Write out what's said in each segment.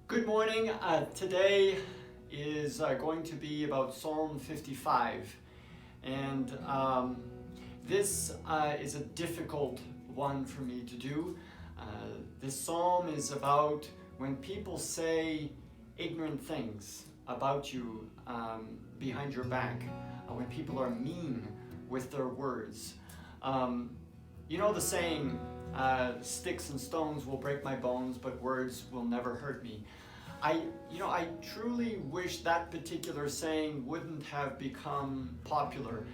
Good morning. Today is going to be about Psalm 55. And this is a difficult one for me to do. This psalm is about when people say ignorant things about you behind your back, when people are mean with their words. You know the saying, sticks and stones will break my bones, but words will never hurt me. I truly wish that particular saying wouldn't have become popular.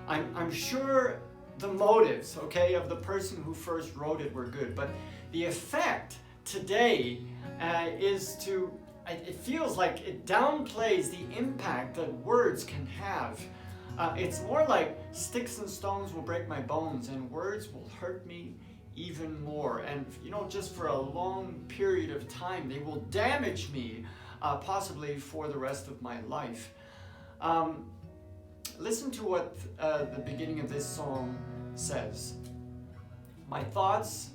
I'm sure the motives, of the person who first wrote it were good, but the effect today it feels like it downplays the impact that words can have. It's more like sticks and stones will break my bones and words will hurt me even more, and just for a long period of time they will damage me, possibly for the rest of my life. Listen to what the beginning of this psalm says. My thoughts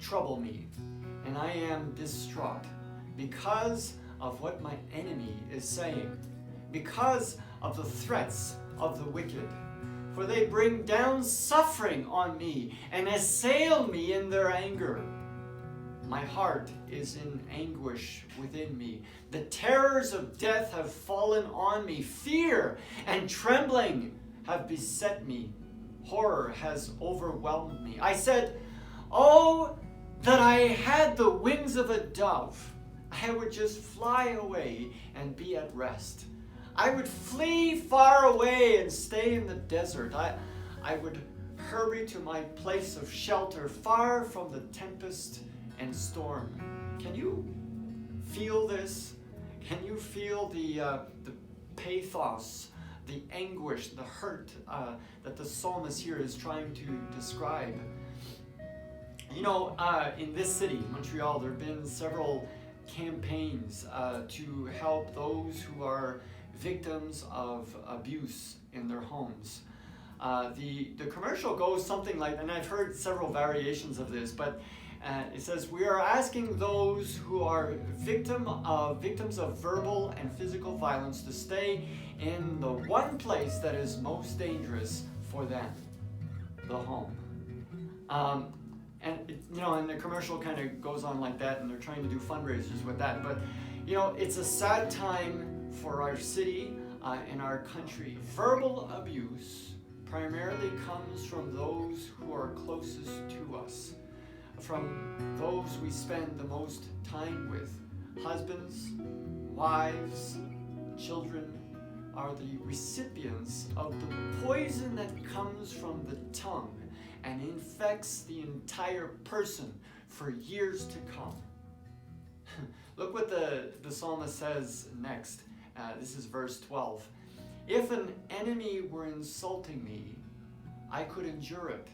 trouble me, and I am distraught because of what my enemy is saying, because of the threats of the wicked. For they bring down suffering on me and assail me in their anger. My heart is in anguish within me. The terrors of death have fallen on me. Fear and trembling have beset me. Horror has overwhelmed me. I said, "Oh, that I had the wings of a dove. I would just fly away and be at rest. I would flee far away and stay in the desert. I would hurry to my place of shelter, far from the tempest and storm." Can you feel this? Can you feel the pathos, the anguish, the hurt that the psalmist here is trying to describe? In this city, Montreal, there have been several campaigns to help those who are victims of abuse in their homes. The commercial goes something like, and I've heard several variations of this, but it says, "We are asking those who are victims of verbal and physical violence to stay in the one place that is most dangerous for them, the home." And the commercial kind of goes on like that, and they're trying to do fundraisers with that. But it's a sad time for our city and our country. Verbal abuse primarily comes from those who are closest to us, from those we spend the most time with. Husbands, wives, children are the recipients of the poison that comes from the tongue and infects the entire person for years to come. Look what the psalmist says next. This is verse 12. "If an enemy were insulting me, I could endure it.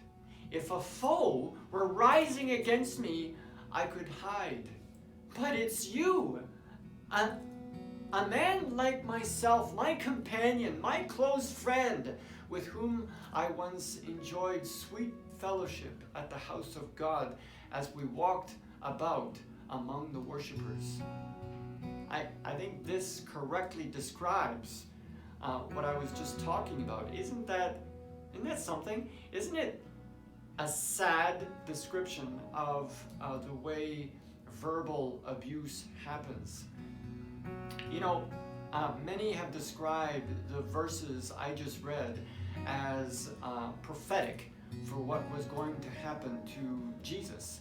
If a foe were rising against me, I could hide. But it's you, a man like myself, my companion, my close friend, with whom I once enjoyed sweet fellowship at the house of God as we walked about among the worshipers." I think this correctly describes what I was just talking about. Isn't that something? Isn't it a sad description of the way verbal abuse happens? Many have described the verses I just read as prophetic for what was going to happen to Jesus.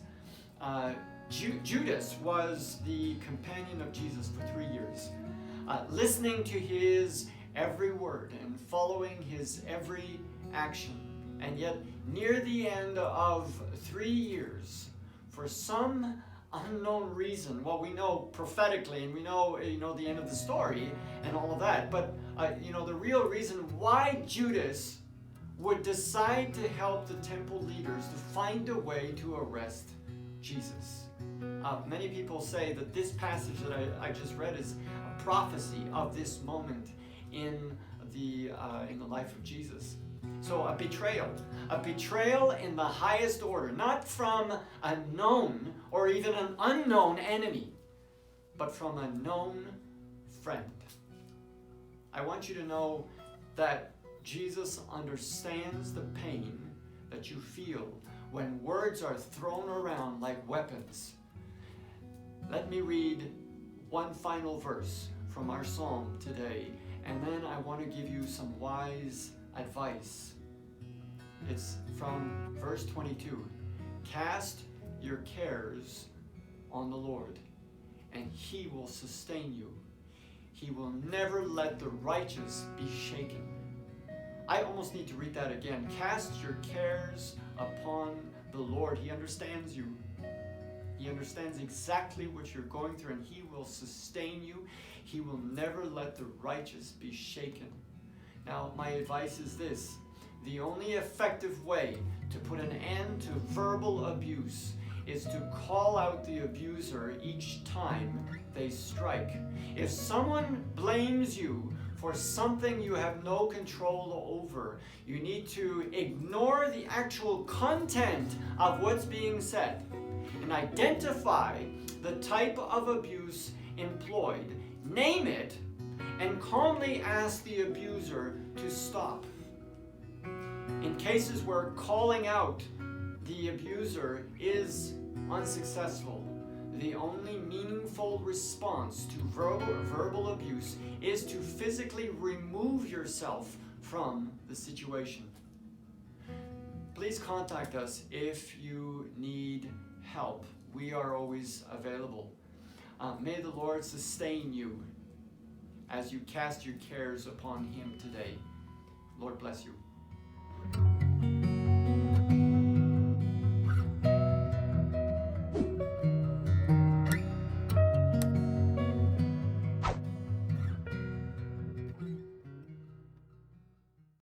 Judas was the companion of Jesus for 3 years, listening to his every word and following his every action. And yet, near the end of 3 years, for some unknown reason, well, we know prophetically, and we know, the end of the story and all of that, but, the real reason why Judas would decide to help the temple leaders to find a way to arrest Jesus. Many people say that this passage that I just read is a prophecy of this moment in the life of Jesus. So a betrayal in the highest order, not from a known or even an unknown enemy, but from a known friend. I want you to know that Jesus understands the pain that you feel when words are thrown around like weapons. Let me read one final verse from our psalm today, and then I want to give you some wise advice. It's from verse 22. Cast your cares on the Lord, and He will sustain you. He will never let the righteous be shaken. I almost need to read that again. Cast your cares upon the Lord. He understands you. He understands exactly what you're going through, and He will sustain you. He will never let the righteous be shaken. Now, my advice is this. The only effective way to put an end to verbal abuse is to call out the abuser each time they strike. If someone blames you for something you have no control over, you need to ignore the actual content of what's being said and identify the type of abuse employed, name it, and calmly ask the abuser to stop. In cases where calling out the abuser is unsuccessful, the only meaningful response to verbal abuse is to physically remove yourself from the situation. Please contact us if you need help. We are always available. May the Lord sustain you as you cast your cares upon Him today. Lord bless you.